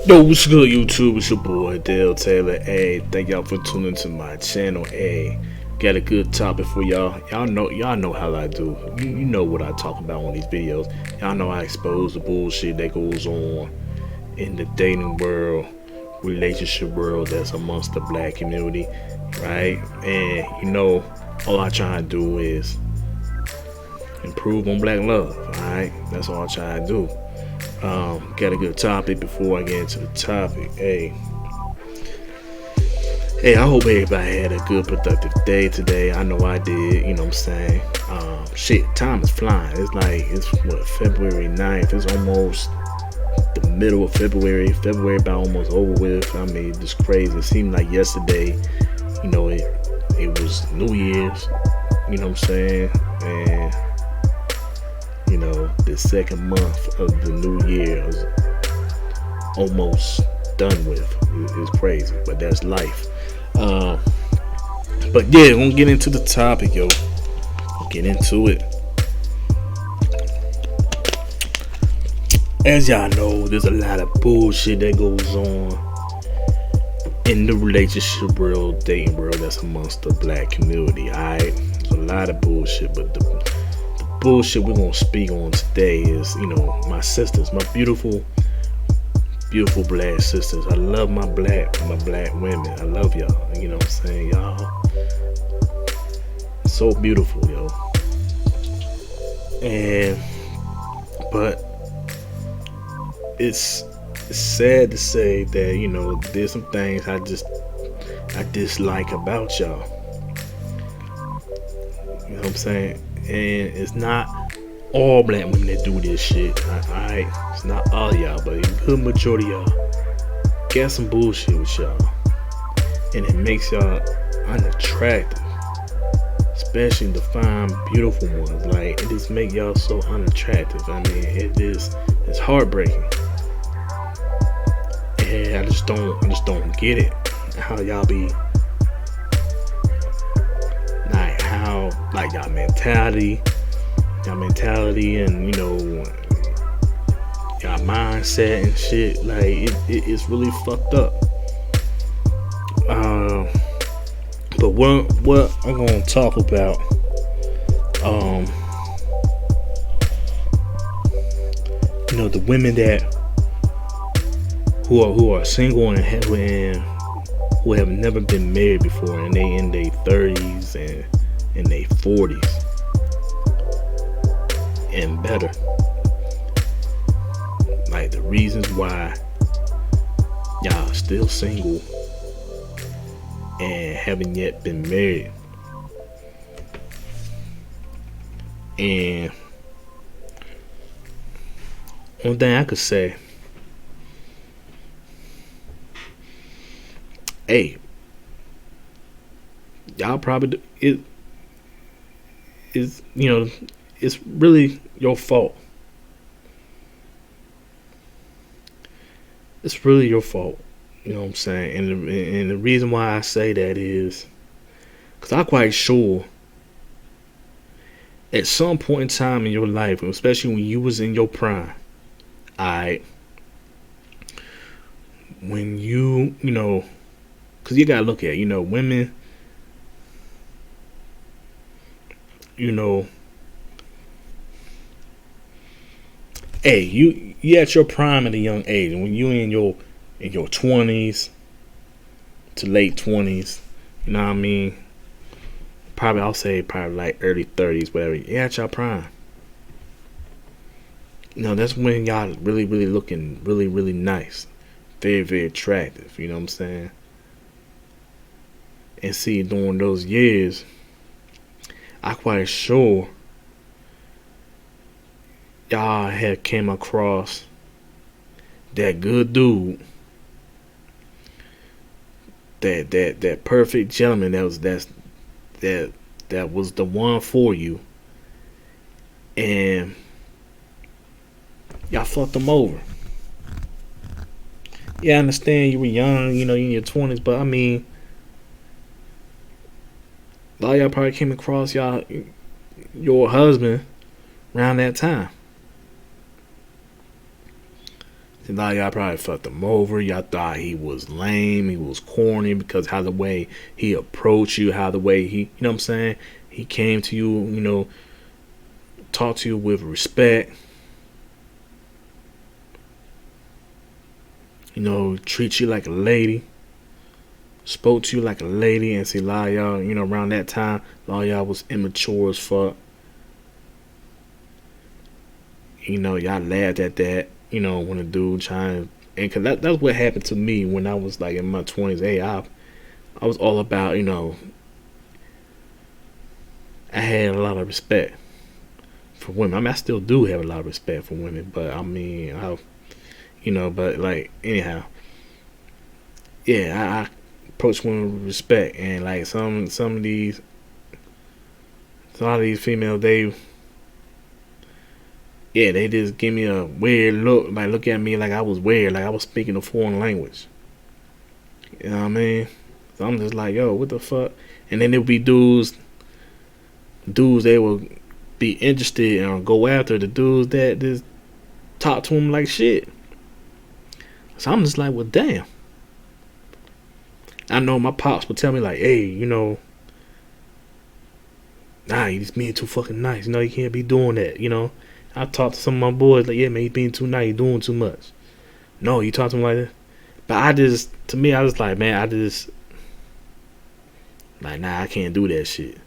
Yo, what's good, YouTube? It's your boy Dale Taylor. Hey, thank y'all for tuning to my channel. Hey, got a good topic for y'all. Y'all know how I do. You know what I talk about on these videos. Y'all know I expose the bullshit that goes on in the dating world, relationship world that's amongst the black community, right? And all I try to do is improve on black love. Alright, that's all I try to do. Got a good topic before I get into the topic. Hey, I hope everybody had a good productive day today. I know I did, you know what I'm saying? Time is flying. It's what, February 9th. It's almost the middle of February. February about almost over with. I mean, it's crazy. It seemed like yesterday, it was New Year's, you know what I'm saying? And the second month of the new year is almost done with. It's crazy, but that's life. But yeah, we're gonna get into the topic, yo. Get into it. As y'all know, there's a lot of bullshit that goes on in the relationship world, dating world, that's amongst the black community. Alright, there's a lot of bullshit, but the bullshit we're gonna speak on today is, my sisters, my beautiful black sisters. I love my black women. I love y'all. You know what I'm saying? Y'all so beautiful, yo. But it's sad to say that, there's some things I dislike about y'all. You know what I'm saying? And it's not all black women that do this shit. Alright, it's not all y'all, but a good majority of y'all got some bullshit with y'all, and it makes y'all unattractive, especially the fine, beautiful ones. Like, it just make y'all so unattractive. I mean, it's heartbreaking, and I just don't get it. How y'all be like y'all mentality, and y'all mindset and shit. Like it's really fucked up. But what I'm gonna talk about, the women that who are single and who have never been married before, and they in their 30s and in their 40s and better. Like, the reasons why y'all still single and haven't yet been married. And one thing I could say, hey, y'all probably do, it's really your fault. It's really your fault. You know what I'm saying? And the reason why I say that is because I'm quite sure at some point in time in your life, especially when you was in your prime, when because you gotta look at, women, hey, you at your prime at a young age, and when you in your 20s to late 20s, you know what I mean? I'll say probably like early 30s, whatever. You at your prime. That's when y'all really, really looking really, really nice, very, very attractive. You know what I'm saying? And see, during those years, I quite sure y'all had came across that good dude, that perfect gentleman that was the one for you, and y'all fucked him over. Yeah, I understand you were young, you in your 20s, but I mean, a lot of y'all probably came across your husband around that time. A lot of y'all probably fucked him over. Y'all thought he was lame, he was corny because how the way he approached you, how the way he, you know what I'm saying? He came to you, talked to you with respect. Treat you like a lady. Spoke to you like a lady. And see, a lot of y'all, around that time, a lot of y'all was immature as fuck. Y'all laughed at that, when a dude trying, and cause that's what happened to me when I was like in my 20s. Hey, I was all about, I had a lot of respect for women. I mean, I still do have a lot of respect for women, but I mean, but like anyhow, yeah, I approach women with respect, and like some of these, a lot of these females, they just give me a weird look, like look at me like I was weird, like I was speaking a foreign language. You know what I mean? So I'm just like, yo, what the fuck? And then there'll be dudes they will be interested and go after the dudes that just talk to them like shit. So I'm just like, well, damn. I know my pops would tell me like, hey, nah, he's being too fucking nice. You can't be doing that. I talked to some of my boys like, yeah, man, he's being too nice, he's doing too much. No, you talk to him like that. But to me, I was like, man, like, nah, I can't do that shit.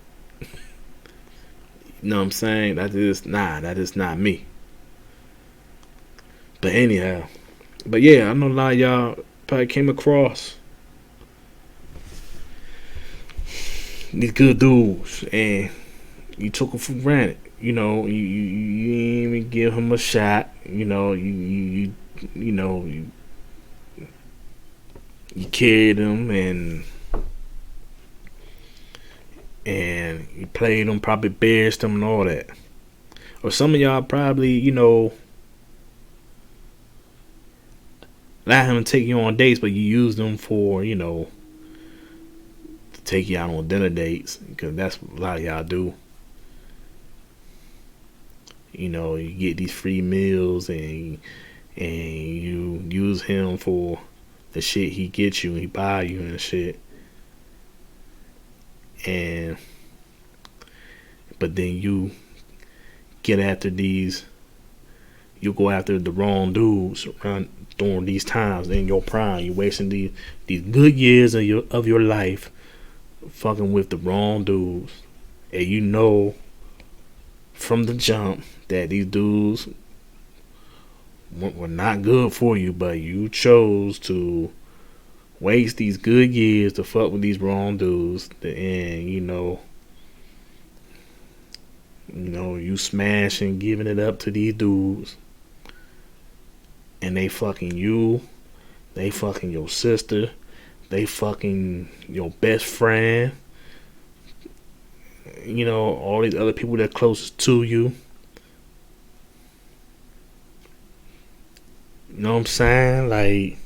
You know what I'm saying? That is not me. But anyhow, but yeah, I know a lot of y'all probably came across these good dudes and you took them for granted. You didn't even give him a shot. You carried him and you played him, probably embarrassed him and all that. Or some of y'all probably, allow him to take you on dates, but you used them for, to take you out on dinner dates, because that's what a lot of y'all do. You get these free meals and you use him for the shit he gets you and he buy you and shit. But then you go after the wrong dudes around during these times in your prime. You wasting these good years of your life fucking with the wrong dudes, and from the jump that these dudes were not good for you, but you chose to waste these good years to fuck with these wrong dudes, and you smashing, giving it up to these dudes, and they fucking you, they fucking your sister, they fucking your best friend, all these other people that are closest to you. You know what I'm saying? Like,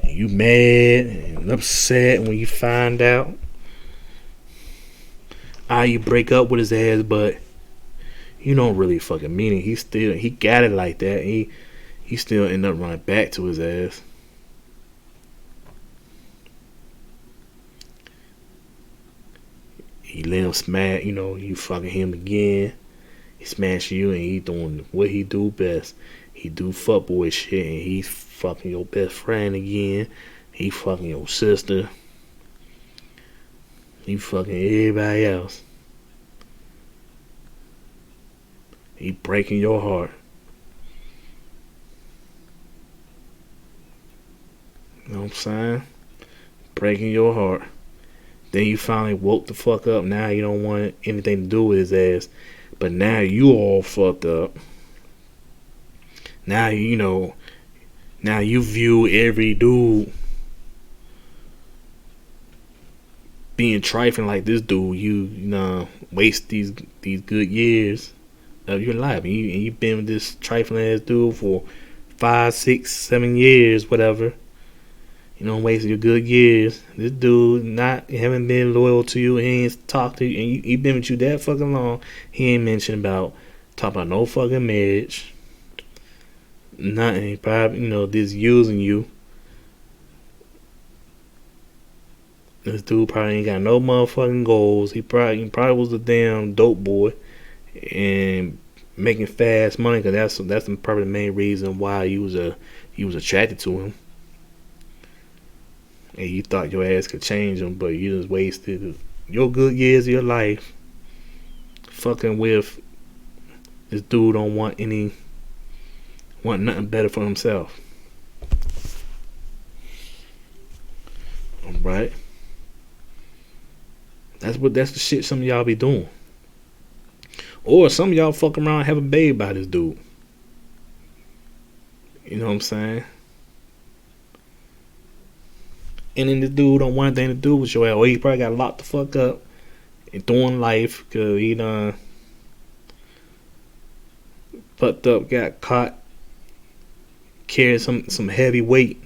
you mad and upset when you find out. You break up with his ass, but you don't really fucking mean it. He got it like that. He still end up running back to his ass. He let him smash, you fucking him again. He smash you and he doing what he do best. He do fuckboy shit and he's fucking your best friend again. He fucking your sister. He fucking everybody else. He breaking your heart. You know what I'm saying? Breaking your heart. Then you finally woke the fuck up. Now you don't want anything to do with his ass. But now you all fucked up. Now now you view every dude being trifling like this dude. You waste these good years of your life. And you've been with this trifling ass dude for 5, 6, 7 years, whatever. Wasted your good years. This dude haven't been loyal to you. He ain't talked to you, and he been with you that fucking long. He ain't mentioned about talking about no fucking marriage. Nothing. He probably, just using you. This dude probably ain't got no motherfucking goals. He probably was a damn dope boy and making fast money, because that's probably the main reason why you was attracted to him, and you thought your ass could change him, but you just wasted your good years of your life fucking with this dude. Don't want nothing better for himself. Right? That's the shit some of y'all be doing. Or some of y'all fuck around and have a baby by this dude. You know what I'm saying? And then the dude don't want anything to do with your ass. Or he probably got locked the fuck up and doing life because he done fucked up, got caught carrying some heavy weight,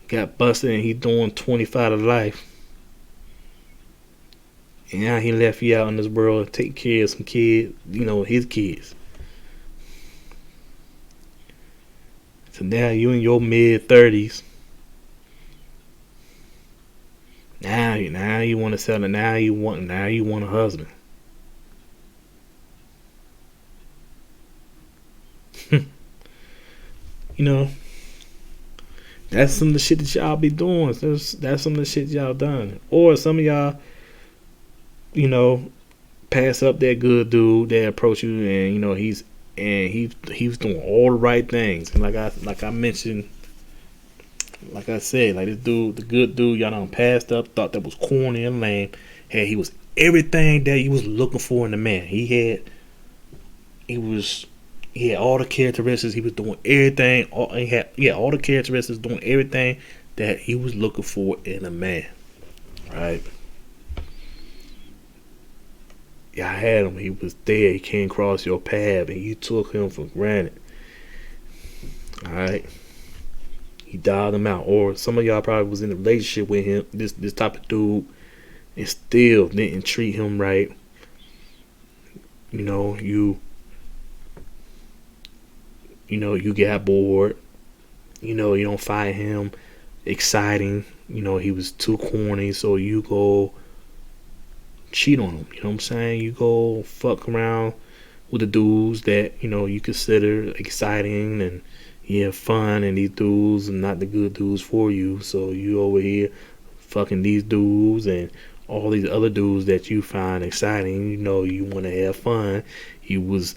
got busted, and he doing 25 to life. And now he left you out in this world to take care of some kids, his kids. So now you in your mid-30s. Now you want to settle. Now you want a husband. You know, that's some of the shit that y'all be doing. That's some of the shit y'all done. Or some of y'all, pass up that good dude that approach you, and he's doing all the right things. And like I mentioned, like I said, like this dude, the good dude, y'all done passed up, thought that was corny and lame. Hey, he was everything that you was looking for in a man. He had all the characteristics. He was doing everything. He had all the characteristics, doing everything that he was looking for in a man. Right? Y'all had him. He was there. He came across your path, and you took him for granted. All right. He dialed him out. Or some of y'all probably was in a relationship with him, this type of dude, and still didn't treat him right. You got bored. You don't find him exciting. He was too corny, so you go cheat on him. You know what I'm saying? You go fuck around with the dudes that, you consider exciting and you have fun, and these dudes are not the good dudes for you. So you over here fucking these dudes and all these other dudes that you find exciting. You want to have fun. He was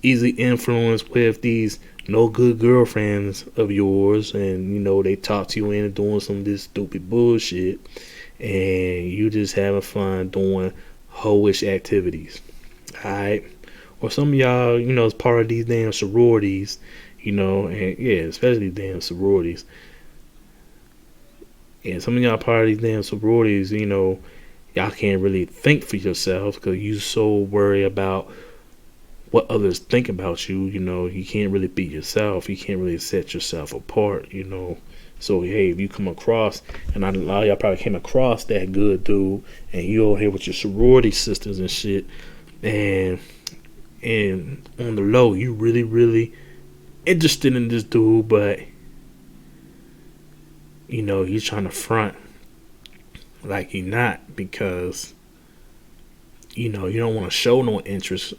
easily influenced with these no good girlfriends of yours, and they talked you into doing some of this stupid bullshit, and you just having fun doing hoish activities. Alright? Or some of y'all, is part of these damn sororities, and yeah, especially damn sororities. And some of y'all part of these damn sororities, y'all can't really think for yourself because you so worried about what others think about you. You can't really be yourself. You can't really set yourself apart. So hey, if you come across, and a lot of y'all probably came across that good dude, and you over here with your sorority sisters and shit, and on the low, you really, really interested in this dude, but he's trying to front like he not, because you don't want to show no interest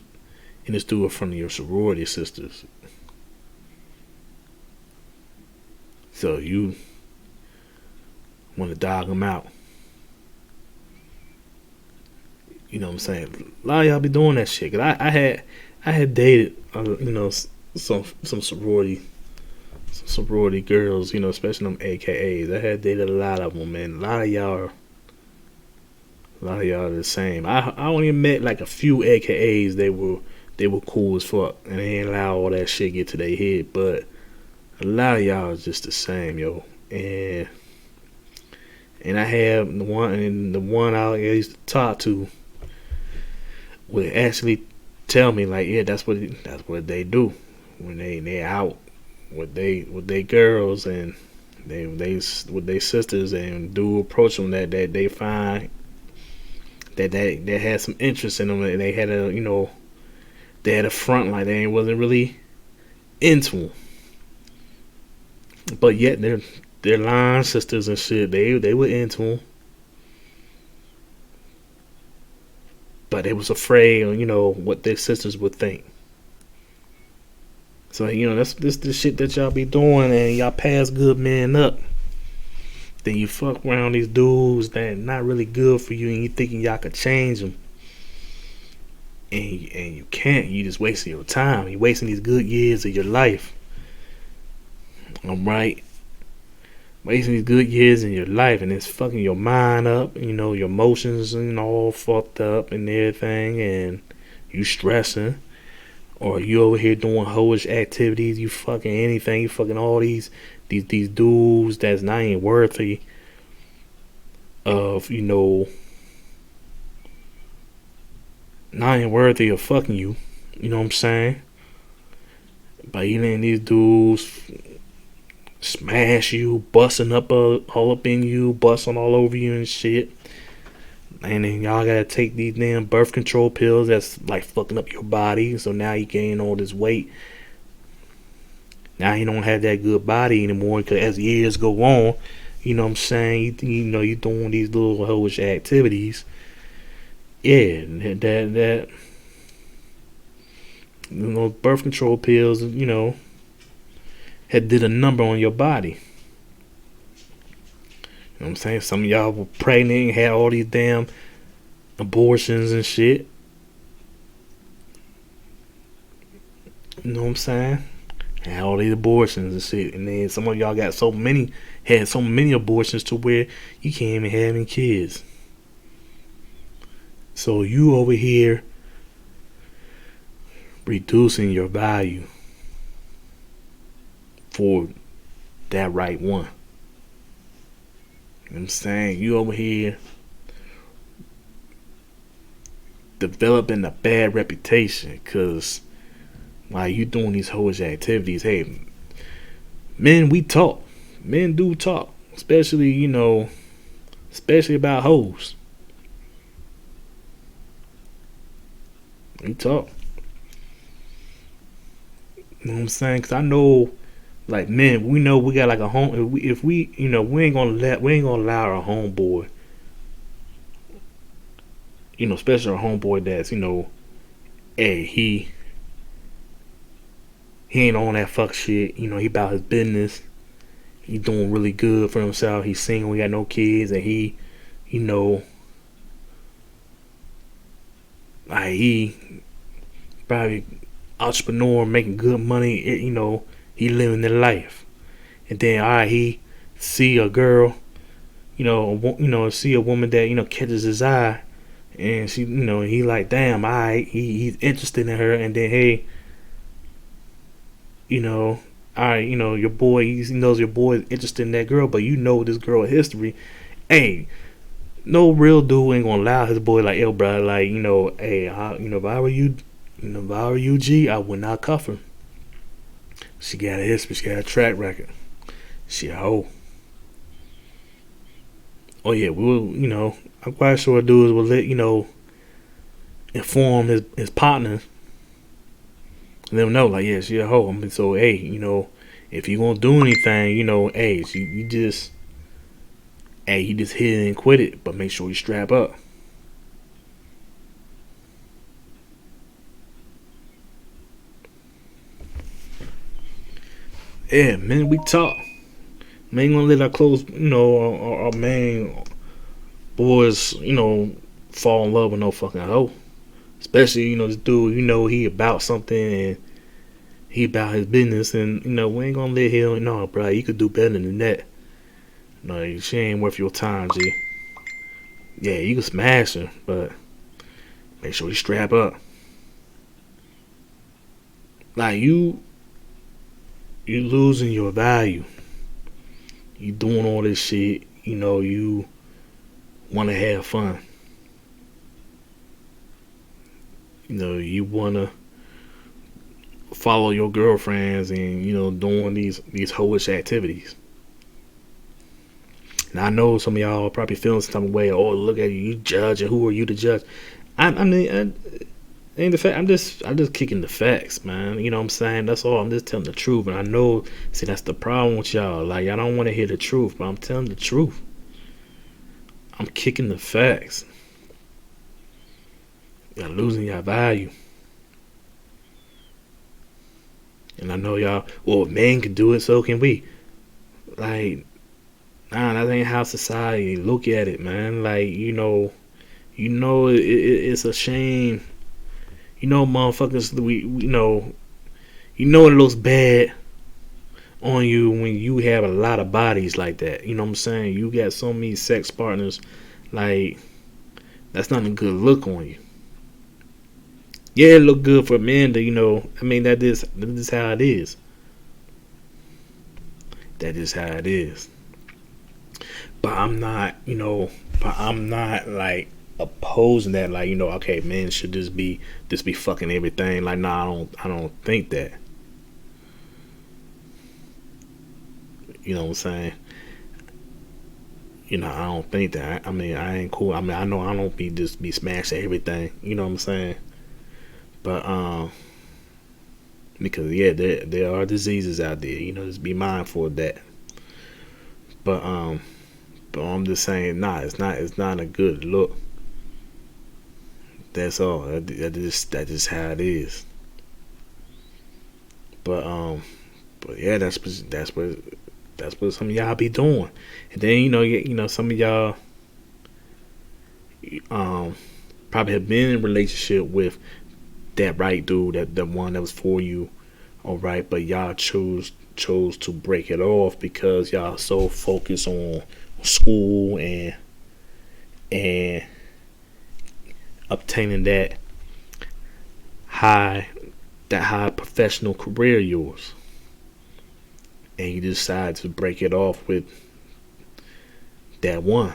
in this dude in front of your sorority sisters. So you want to dog him out. You know what I'm saying? A lot of y'all be doing that shit. Cause I had dated, some sorority girls, especially them AKAs. I had dated a lot of them, man. A lot of y'all are the same. I only met like a few AKAs. They were cool as fuck, and they ain't allow all that shit get to their head. But a lot of y'all is just the same, yo. And I have the one I used to talk to would actually tell me like, yeah, that's what they do when they out with they girls, and they with their sisters, and do approach them that they find that they had some interest in them, and they had a front like they wasn't really into them. But yet they're lying sisters and shit. They were into them, but they was afraid of what their sisters would think. So that's this the shit that y'all be doing, and y'all pass good men up. Then you fuck around these dudes that not really good for you, and you thinking y'all could change them, and you can't. You just wasting your time. You wasting these good years of your life. All right. Wasting these good years in your life, and it's fucking your mind up, your emotions all fucked up and everything, and you stressing, or you over here doing hoish activities, you fucking anything, you fucking all these dudes that's not even worthy of, not even worthy of fucking you, you know what I'm saying? By you letting these dudes smash you, busting up all up in you, busting all over you and shit. And then y'all gotta take these damn birth control pills that's like fucking up your body. So now you gain all this weight. Now you don't have that good body anymore, because as years go on, you know what I'm saying, you doing these little hoish activities. Yeah, that birth control pills, had did a number on your body. You know what I'm saying? Some of y'all were pregnant and had all these damn abortions and shit. You know what I'm saying? Had all these abortions and shit. And then some of y'all had so many abortions to where you can't even have any kids. So you over here reducing your value for that right one. You know what I'm saying? You over here developing a bad reputation, because while you doing these hoish activities, hey, men, we talk. Men do talk. Especially about hoes. We talk. You know what I'm saying? Because I know, like, men, we know we got like a home. If we we ain't gonna allow our homeboy, especially our homeboy that's hey, he ain't on that fuck shit. He about his business. He doing really good for himself. He's single. He got no kids, and he like he probably entrepreneur making good money. He living their life, and then he see a girl, see a woman that catches his eye, and she, he like, damn, he's interested in her, and then hey, your boy, he knows your boy is interested in that girl, but this girl history, hey, no real dude ain't gonna allow his boy like, yo, bro, like, hey, if I were you, G, I would not cuff her. She got a history. She got a track record. She a hoe. Oh yeah, we'll. I'm quite sure dudes will let inform his partners. Let them know, like, yeah, she a hoe. So hey, if you gonna do anything, hey, you just hit it and quit it, but make sure you strap up. Yeah, man, we talk. Man, gonna let our close, our main boys, fall in love with no fucking hoe. Especially, this dude, he about something and he about his business, and we ain't gonna let him. No, bro, you could do better than that. No, she ain't worth your time, G. Yeah, you can smash her, but make sure you strap up. Like you losing your value. You doing all this shit, you want to have fun. You want to follow your girlfriends and, doing these hoish activities. Now, I know some of y'all are probably feeling some type of way. Oh, look at you, you judge, and who are you to judge? I mean, Ain't the fact. I'm just kicking the facts, man. You know what I'm saying? That's all. I'm just telling the truth. And I know, see, that's the problem with y'all. Like, y'all don't want to hear the truth, but I'm telling the truth. I'm kicking the facts. Y'all losing your value. And I know y'all, well, if men can do it, so can we. Like, nah, that ain't how society look at it, man. Like, it's a shame. Motherfuckers, it looks bad on you when you have a lot of bodies like that. You know what I'm saying? You got so many sex partners, like, that's not a good look on you. Yeah, it look good for men to, that is how it is. That is how it is. But I'm not, like opposing that, like, okay, men should just be fucking everything. Like, nah, I don't think that. You know what I'm saying? I don't think that. I mean, I ain't cool. I mean, I know I don't be smashing everything. You know what I'm saying? But because yeah, there are diseases out there. Just be mindful of that. But I'm just saying, nah, it's not a good look. That's all. That's just how it is. But yeah, that's what some of y'all be doing. And then some of y'all probably have been in a relationship with that right dude, that the one that was for you, all right, but y'all chose to break it off because y'all so focused on school and obtaining that high professional career of yours, and you decide to break it off with that one.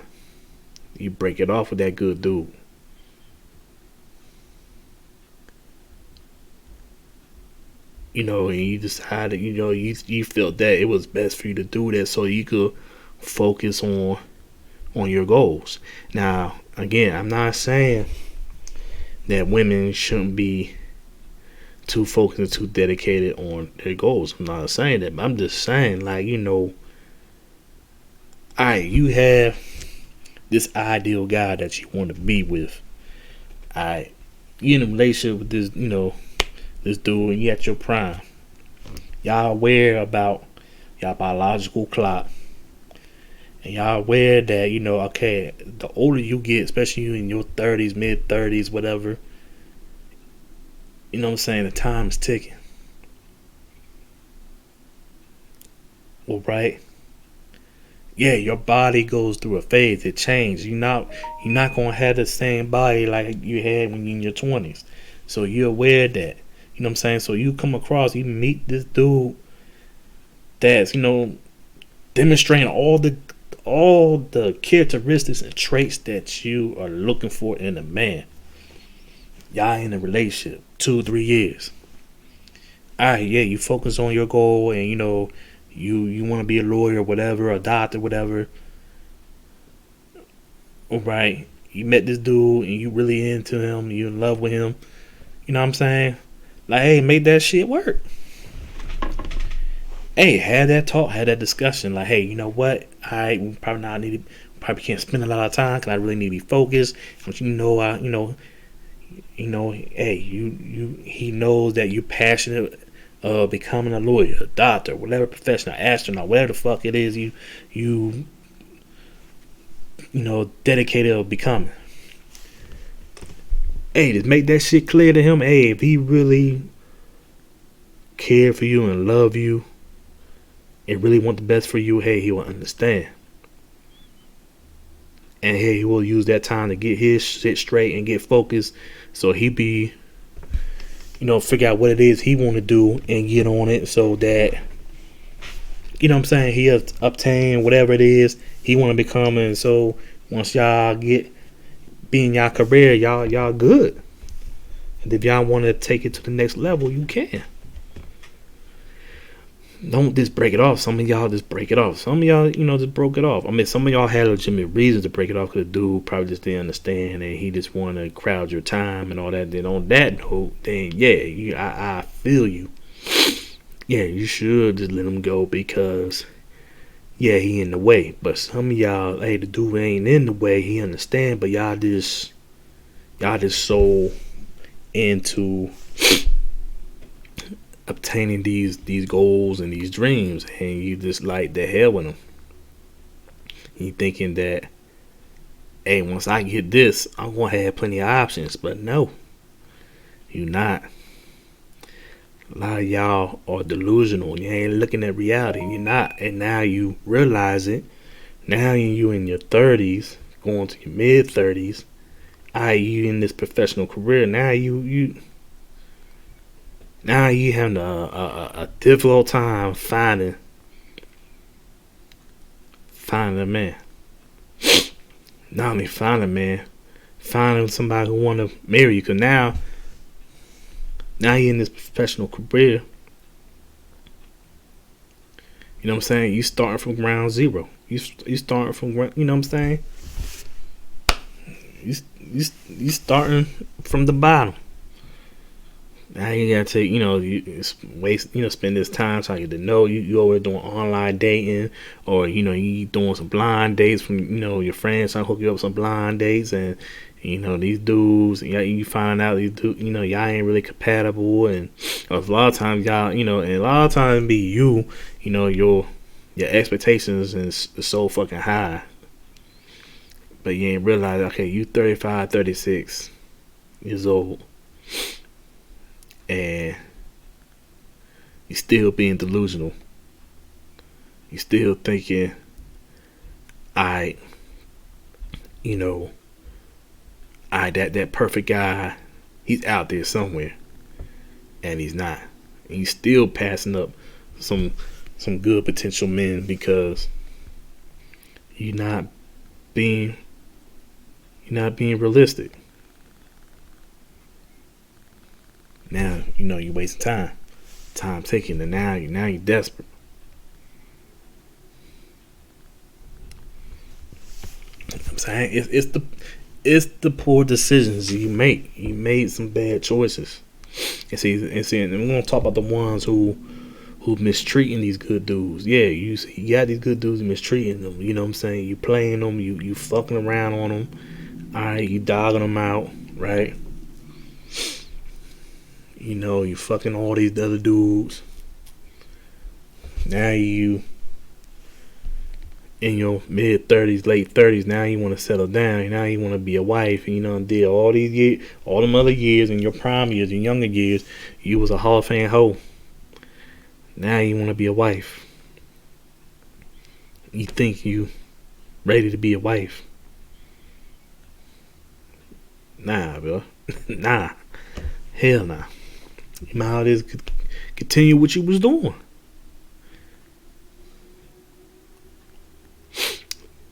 You break it off with that good dude. And you decided, you felt that it was best for you to do that so you could focus on your goals. Now, again, I'm not saying that women shouldn't be too focused and too dedicated on their goals. I'm not saying that, but I'm just saying, like, alright, you have this ideal guy that you want to be with. Alright, you in a relationship with this dude, and you at your prime. Y'all aware about y'all biological clock. And y'all aware that, okay, the older you get, especially you in your 30s, mid 30s, whatever, you know what I'm saying, the time is ticking. Well, right? Yeah, your body goes through a phase. It changes. You're not gonna have the same body like you had when you're in your 20s. So you're aware of that. You know what I'm saying? So you come across, you meet this dude that's, demonstrating all the characteristics and traits that you are looking for in a man. Y'all in a relationship 2-3 years. Alright, yeah, you focus on your goal, and you want to be a lawyer, whatever, a doctor, whatever. Alright, you met this dude and you really into him, you in love with him. You know what I'm saying? Like, hey, make that shit work. Hey, had that talk, had that discussion. Like, hey, you know what? We probably can't spend a lot of time because I really need to be focused. But he knows that you're passionate of becoming a lawyer, a doctor, whatever profession, an astronaut, whatever the fuck it is you dedicated of becoming. Hey, just make that shit clear to him. Hey, if he really care for you and love you and really want the best for you, hey, he will understand. And hey, he will use that time to get his shit straight and get focused, so he be, figure out what it is he want to do and get on it, so that, what I'm saying, he obtain whatever it is he want to become. And so once y'all be in y'all career, y'all good. And if y'all want to take it to the next level, you can. Don't just break it off. Some of y'all just break it off. Some of y'all, just broke it off. I mean, some of y'all had legitimate reasons to break it off because the dude probably just didn't understand and he just wanted to crowd your time and all that. Then on that note, then yeah, I feel you. Yeah, you should just let him go because yeah, he in the way. But some of y'all, hey, the dude ain't in the way. He understand, but y'all just so into obtaining these goals and these dreams, and you just like the hell with them. You thinking that, hey, once I get this, I'm gonna have plenty of options. But no, you not. A lot of y'all are delusional. You ain't looking at reality. You're not, and now you realize it. Now you in your 30s, going to your mid 30s. You in this professional career. Now you having a difficult time finding a man. Not only finding a man, finding somebody who want to marry you. Cause now you're in this professional career. You know what I'm saying? You starting from ground zero. You starting from you know what I'm saying? You starting from the bottom. Now you gotta take, spend this time trying to get to know you. You always doing online dating, or you doing some blind dates from your friends trying to hook you up with some blind dates, and these dudes, you find out these dudes, y'all ain't really compatible, and a lot of times y'all, and a lot of times be your expectations is so fucking high, but you ain't realize, okay, you 35, 36 years old. And you still being delusional. You still thinking, that perfect guy, he's out there somewhere, and he's not. And you still passing up some good potential men because you're not being realistic. Now you're wasting time ticking, and now you're desperate. I'm saying it's the poor decisions you make. You made some bad choices, and we're gonna talk about the ones who mistreating these good dudes. Yeah, you got these good dudes mistreating them. You know what I'm saying? You playing them, you fucking around on them. All right, you dogging them out, right? You fucking all these other dudes. Now you in your mid 30s, late 30s. Now you want to settle down. Now you want to be a wife. And did all these years, all them other years in your prime years, your younger years, you was a Hall of Fame hoe. Now you want to be a wife. You think you ready to be a wife? Nah, bro. Nah. Hell nah. You might as well continue what you was doing.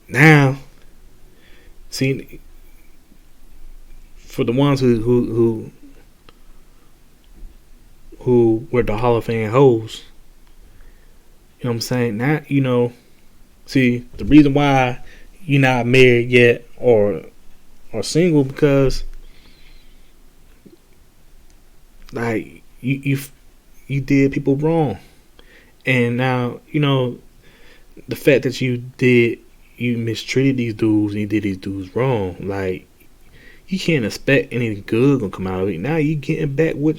Now, see, for the ones who were the Hall of Fame hoes, you know what I'm saying? Now, see, the reason why you're not married yet or single because like you did people wrong, and now the fact that you mistreated these dudes and you did these dudes wrong. Like, you can't expect anything good gonna come out of it. Now you getting back what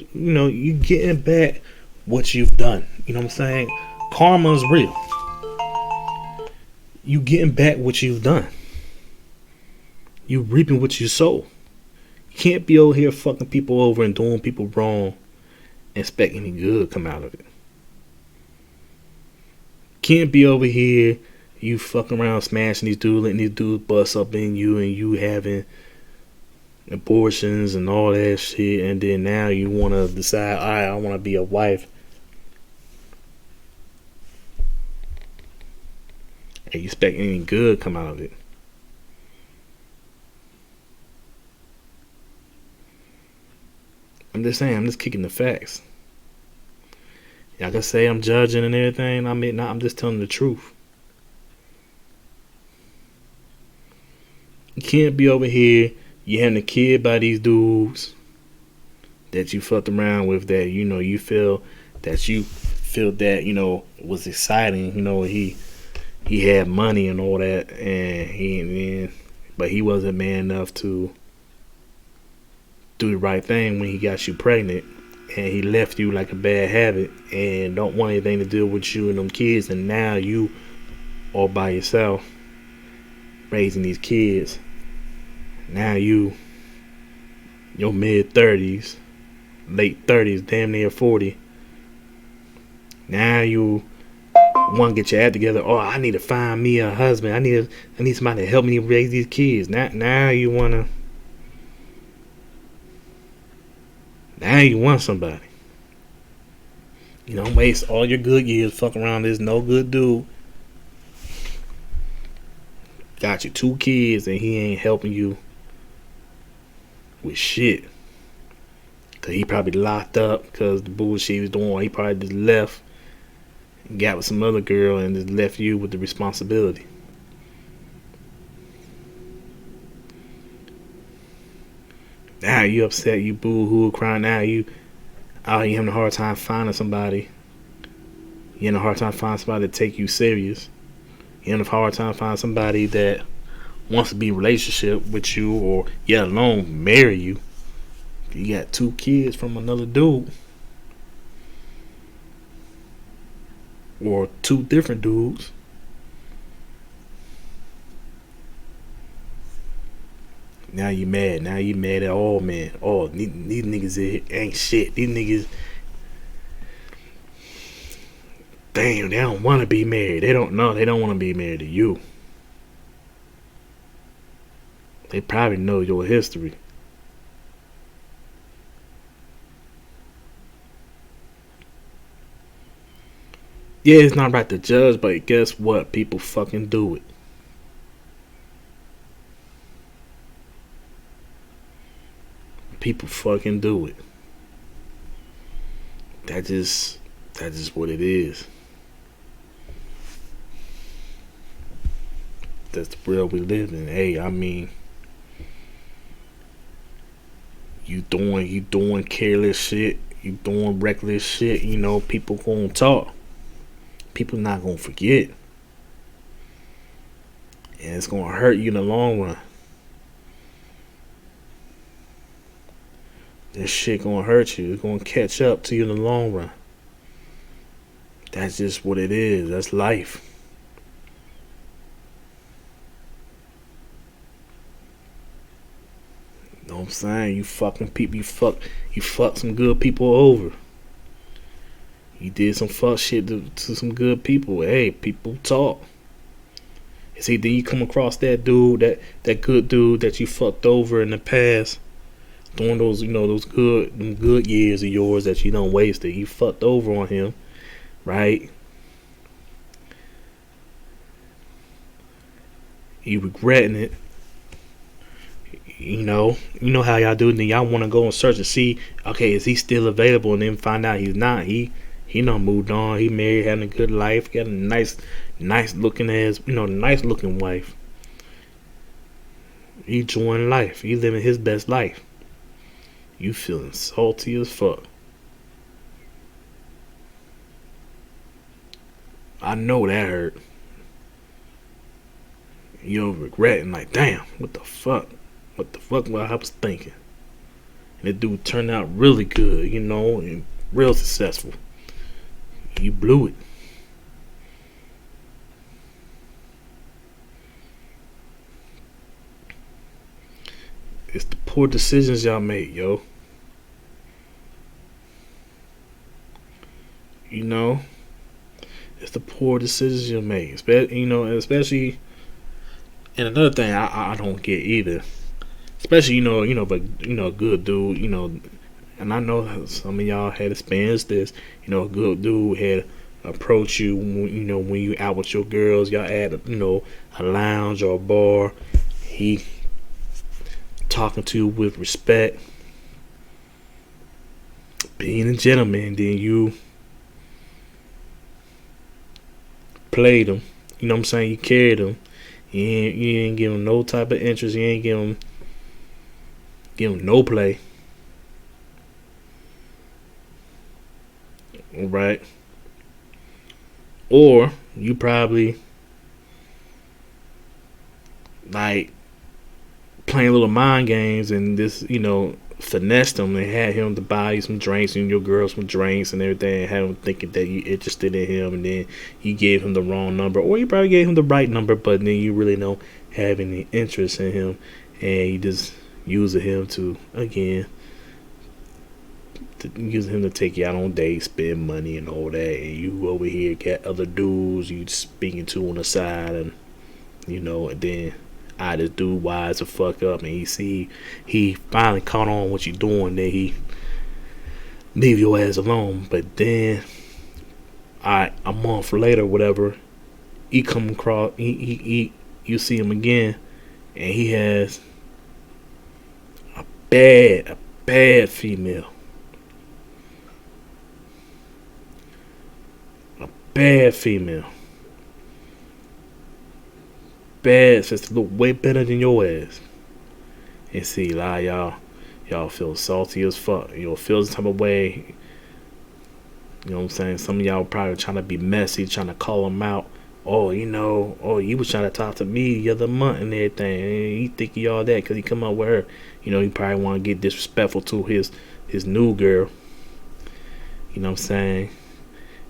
you've done. You know what I'm saying? Karma's real. You getting back what you've done. You reaping what you sow. You can't be over here fucking people over and doing people wrong and expect any good come out of it. Can't be over here you fucking around smashing these dudes, letting these dudes bust up in you, and you having abortions and all that shit, and then now you want to decide, all right, I want to be a wife, and you expect anything good come out of it. I'm just saying, I'm just kicking the facts. Y'all can say I'm judging and everything. I mean, nah, I'm just telling the truth. You can't be over here. You having a kid by these dudes that you fucked around with. That you feel that was exciting. He had money and all that, but he wasn't man enough to do the right thing when he got you pregnant, and he left you like a bad habit and don't want anything to do with you and them kids, and now you all by yourself raising these kids. Now your mid 30s, late 30s, damn near 40. Now you want to get your act together. Oh, I need to find me a husband. I need somebody to help me raise these kids. Now you want somebody. You don't waste all your good years fucking around this no good dude. Got you 2 kids and he ain't helping you with shit. Cause he probably locked up because the bullshit he was doing. He probably just left and got with some other girl and just left you with the responsibility. Now you upset, you boo-hoo, crying. Now you out here having a hard time finding somebody. You having a hard time finding somebody to take you serious. You having a hard time finding somebody that wants to be in a relationship with you, or yet alone marry you. You got 2 kids from another dude, or 2 different dudes. Now you mad. Now you mad at all men. Oh, these niggas ain't shit. These niggas, damn, they don't want to be married. They don't know. They don't want to be married to you. They probably know your history. Yeah, it's not right to judge, but guess what? People fucking do it. People fucking do it. That's just what it is. That's the world we live in. Hey, I mean, you doing careless shit, you doing reckless shit, people gonna talk. People not gonna forget. And it's gonna hurt you in the long run. This shit gonna hurt you. It's gonna catch up to you in the long run. That's just what it is. That's life. You know what I'm saying? You fucking people, you fuck some good people over. You did some fuck shit to some good people. Hey, people talk. It's either you come across that dude, that good dude that you fucked over in the past, during those, those good years of yours that you don't wasted. You fucked over on him, right? You regretting it. You know how y'all do it. Then y'all want to go and search and see, okay, is he still available? And then find out he's not. He done moved on. He married, having a good life, got a nice looking nice looking wife. He enjoying life. He living his best life. You feeling salty as fuck. I know that hurt. You're regretting, like, damn, what the fuck I was thinking. And the dude turned out really good, and real successful. You blew it. It's the poor decisions y'all made, yo. It's the poor decisions you make. Especially, and another thing I don't get either. Especially, but a good dude, and I know some of y'all had experienced this. A good dude had approached you, when you out with your girls, y'all at a lounge or a bar. He talking to you with respect, being a gentleman. Then you played him. You know what I'm saying? You carried him. You ain't give him no type of interest. You ain't give him no play. Right? Or you probably like playing little mind games and this, finessed him and had him to buy you some drinks and your girl some drinks and everything, and have him thinking that you interested in him, and then you gave him the wrong number, or you probably gave him the right number, but then you really don't have any interest in him, and you just using him to using him to take you out on dates, spend money and all that, and you over here got other dudes you speaking to on the side, and and then this dude wise the fuck up, and he finally caught on what you doing, then he leave your ass alone. But then a month later, whatever, he come across, you see him again, and he has a bad female, bad female. Bad sister, look way better than your ass. And see, a lot of y'all feel salty as fuck. You'll feel some type of way. You know what I'm saying? Some of y'all probably trying to be messy, trying to call him out. Oh, you was trying to talk to me the other month and everything. And he think you all that because he come out with her. He probably want to get disrespectful to his new girl. You know what I'm saying?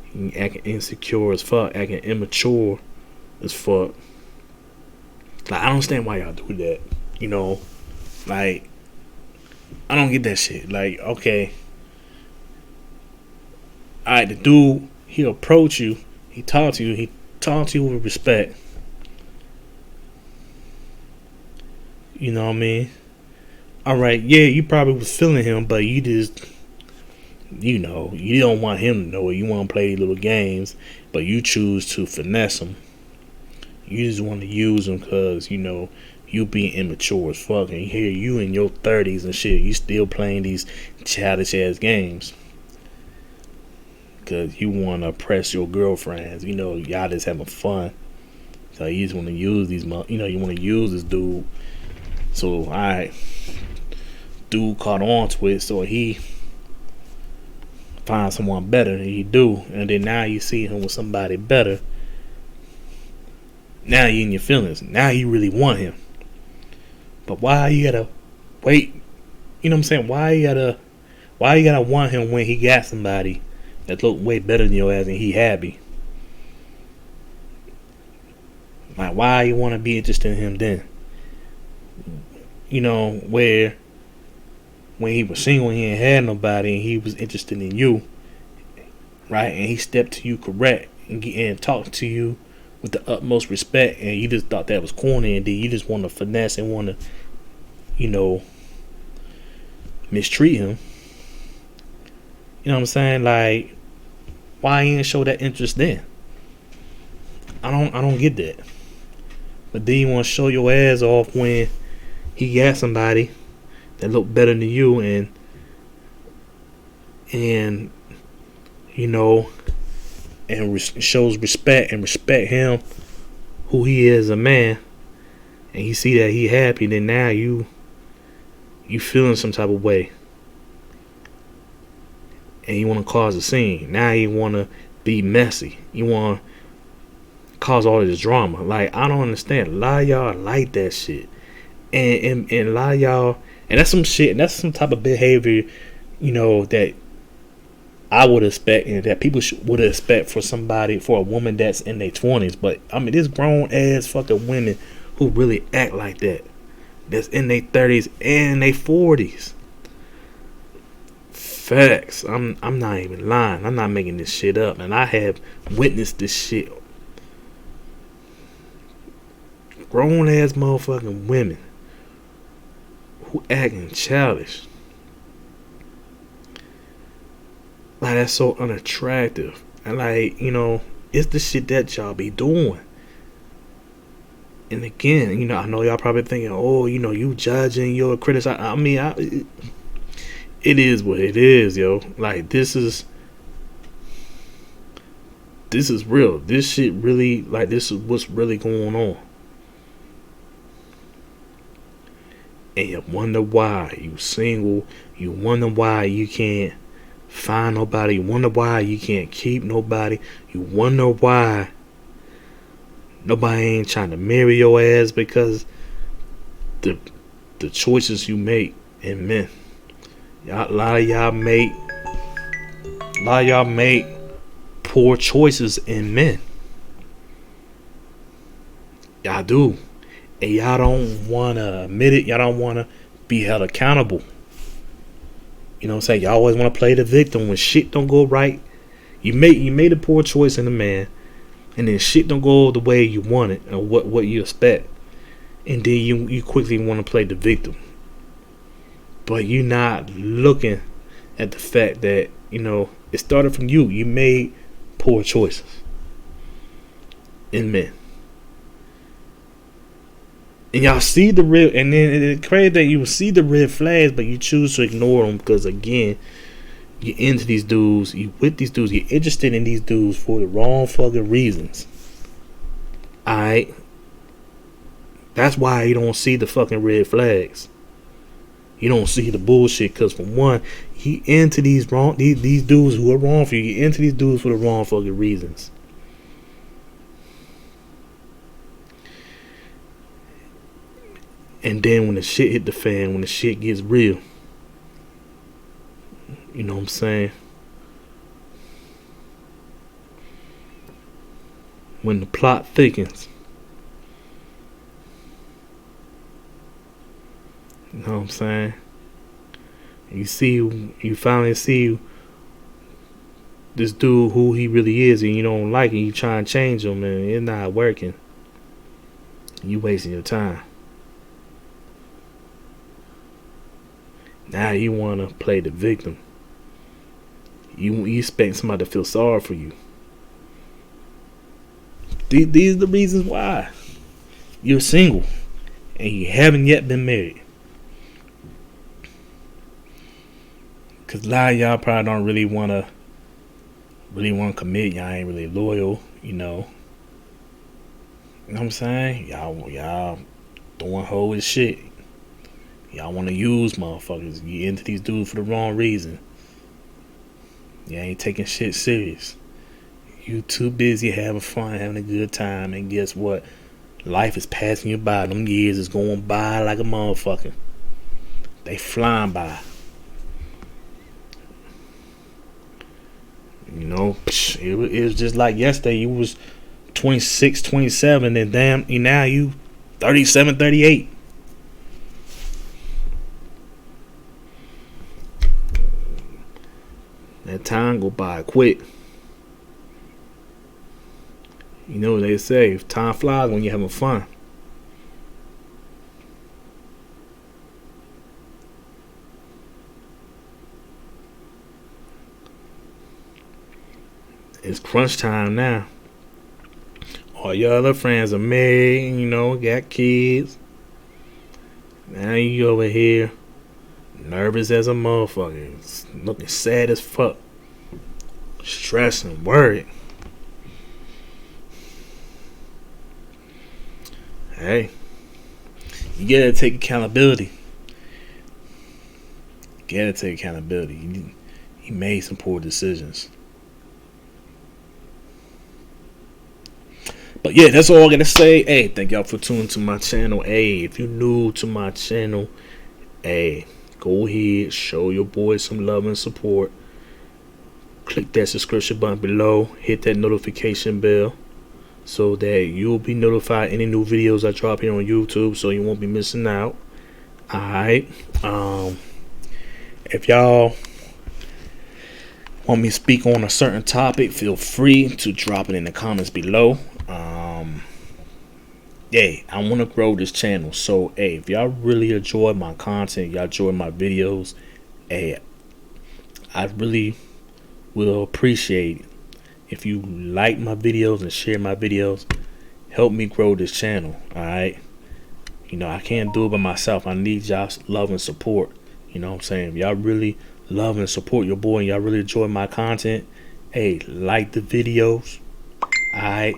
He acting insecure as fuck, acting immature as fuck. Like, I don't understand why y'all do that. Like, I don't get that shit. Like, okay, alright, the dude, he approach you, he talk to you with respect. You know what I mean? Alright, yeah, you probably was feeling him, but you just, you don't want him to know it. You want to play these little games, but you choose to finesse him. You just want to use them because, you being immature as fuck. And here you in your 30s and shit, you still playing these childish ass games. Because you want to oppress your girlfriends. Y'all just having fun. So you just want to use these, you want to use this dude. So, alright. Dude caught on to it, so he find someone better than he do. And then now you see him with somebody better. Now you in your feelings. Now you really want him. But why you gotta wait? You know what I'm saying? Why you gotta want him when he got somebody that look way better than your ass and he happy? Like, why you want to be interested in him then? Where when he was single, he ain't had nobody, and he was interested in you, right? And he stepped to you correct and talked to you with the utmost respect, and you just thought that was corny, and then you just want to finesse and want to, mistreat him. You know what I'm saying? Like, why you didn't show that interest then? I don't get that. But then you want to show your ass off when he got somebody that look better than you, and shows respect and respect him, who he is as a man, and you see that he happy, then now you feeling some type of way, and you want to cause a scene. Now you want to be messy. You want to cause all this drama. Like, I don't understand. A lot of y'all like that shit, and a lot of y'all, and that's some shit, and that's some type of behavior, that I would expect, and that people would expect for a woman that's in their 20s. But I mean, there's grown ass fucking women who really act like that, that's in their 30s and their 40s. Facts. I'm not even lying. I'm not making this shit up, and I have witnessed this shit. Grown ass motherfucking women who acting childish. Like, that's so unattractive. And like, it's the shit that y'all be doing. And again, I know y'all probably thinking, oh, you judging, you're criticizing. I mean, it is what it is, yo. Like, this is This is real. This shit really, like, this is what's really going on. And you wonder why you single. You wonder why you can't find nobody. You wonder why you can't keep nobody. You wonder why nobody ain't trying to marry your ass, because the choices you make in men. A lot of y'all make poor choices in men. Y'all do. And y'all don't want to admit it. Y'all don't want to be held accountable. You know what I'm saying? Y'all always want to play the victim when shit don't go right. You made a poor choice in a man, and then shit don't go the way you want it or what you expect. And then you quickly want to play the victim. But you're not looking at the fact that, it started from you. You made poor choices in men. And y'all see the red, and then it's crazy that you see the red flags, but you choose to ignore them because, again, you're into these dudes, you with these dudes, you're interested in these dudes for the wrong fucking reasons. Alright? That's why you don't see the fucking red flags. You don't see the bullshit, because for one, you into these dudes who are wrong for you. You're into these dudes for the wrong fucking reasons. And then when the shit hit the fan, when the shit gets real, you know what I'm saying? When the plot thickens, you know what I'm saying? You finally see this dude who he really is, and you don't like it. You try and change him, and it's not working. You wasting your time. Now you want to play the victim. You expect somebody to feel sorry for you. These are the reasons why you're single and you haven't yet been married. Because a lot of y'all probably don't really want to commit. Y'all ain't really loyal, You know what I'm saying? Y'all throwing hoe and shit. Y'all want to use motherfuckers. You into these dudes for the wrong reason. You ain't taking shit serious. You too busy having fun, having a good time, and guess what? Life is passing you by. Them years is going by like a motherfucker. They flying by. It was just like yesterday. You was 26, 27, and damn, now you 37, 38. That time go by quick. You know what they say, time flies when you're having fun. It's crunch time now. All your other friends are married, got kids. Now you over here nervous as a motherfucker, looking sad as fuck, stressed and worried. Hey, you gotta take accountability. You made some poor decisions. But yeah, that's all I gotta say. Hey, thank y'all for tuning to my channel. Hey, if you're new to my channel, hey, go ahead, show your boy some love and support. Click that subscription button below. Hit that notification bell so that you'll be notified any new videos I drop here on YouTube, so you won't be missing out. Alright. If y'all want me to speak on a certain topic, feel free to drop it in the comments below. I want to grow this channel, so if y'all really enjoy my content, y'all enjoy my videos, I really will appreciate it if you like my videos and share my videos. Help me grow this channel. Alright, I can't do it by myself. I need y'all's love and support. You know what I'm saying? If y'all really love and support your boy and y'all really enjoy my content, like the videos, Alright,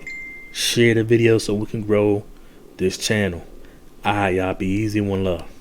share the video so we can grow this channel. Alright, y'all, be easy, one love.